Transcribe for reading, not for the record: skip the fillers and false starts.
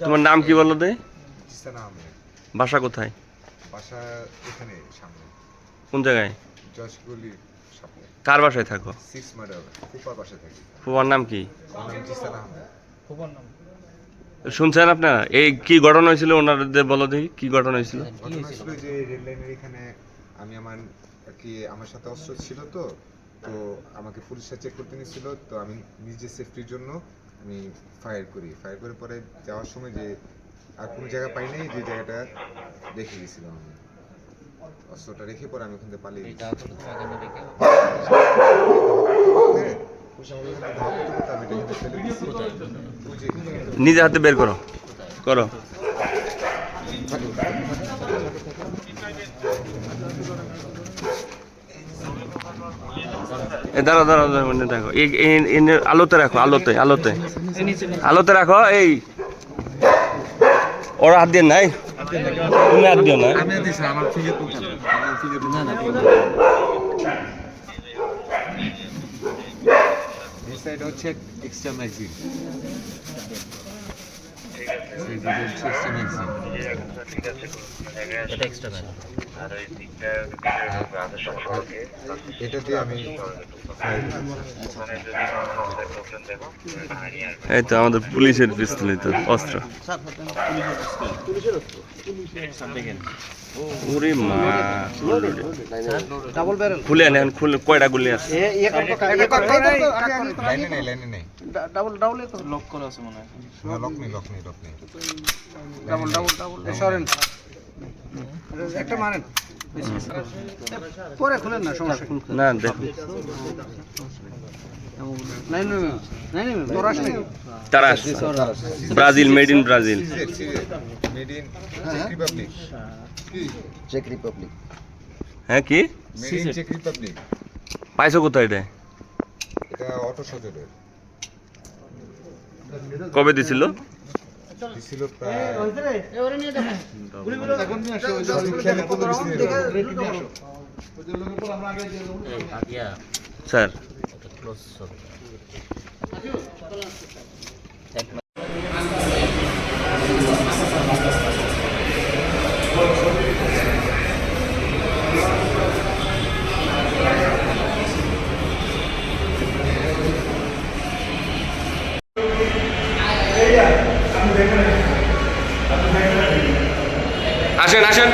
তোমার নাম কি বলো দে? জিসানা আহমেদ। বাসা কোথায়? বাসা এখানে সামনে কোন জায়গায়? জশগুলির সামনে। কার বাসায় থাকো? 6 মার্ডার ফুপার বাসায় থাকি। ফুপার নাম কি? আমার নাম জিসানা আহমেদ। শুনছেন আপনারা? এই কি ঘটনা হয়েছিল ওনাদের বলো দেখি, কি ঘটনা হয়েছিল? ঘটনা ছিল যে রেল লাইনের এখানে আমি আর কি আমার সাথে অস্ত্র ছিল, তো আমাকে পুলিশরা চেক করতে নিয়েছিল, তো আমি নিজের সেফটির জন্য আমি ফায়ার করে পরে যাওয়ার সময় যে আর কোনো জায়গা পাই নাই, যে জায়গাটা রেখে গেছিলাম আমি অস্ত্রটা রেখে, পরে আমি ওখান থেকে পালিয়ে গেছি। হ্যাঁ, পুলিশ আমাকে ওখানে ধাওয়া করতে করতে আমি এটা এখানে ফেলে দিয়েছি। ওই যে এখানে নিজে হাতে বের করো করো। দাঁড়াও দাঁড়াও দাঁড়াও, দেখো আলোতে রাখো, আলোতে আলোতে আলোতে রাখো। এই ওরা হাত দিয়ে নাই, তুমি হাত দিও না। এই সাইড হচ্ছে এক্সট্রা ম্যাগজিন। এটাতে আমি এই তো আমাদের পুলিশের পিস্তল, তো অস্ত্র। ওরে মা, ডাবল ব্যারেল খুলে আনে, খুলে কয়টা গুলি আছে? লাইনে নেই। ডাবল ডাবল তো লক করা আছে মনে হয়। না, লক নেই। ডাবল ডাবল ডাবল সরেন, একটা মারেন পরে খুলেন না, সমস্যা না দেখো নাই নাই নাই তোরাস নেই। Taurus, Brazil, made in Brazil. Made in চেক রিপাবলিক। কি চেক রিপাবলিক? হ্যাঁ কি মেড ইন চেক রিপাবলিক? পাইছো কোথায় এটা? এটা অটো সজরের কবে দিছিল? দিছিল প্রায় খেলে 15-20 দিন স্যার আসেন আসেন।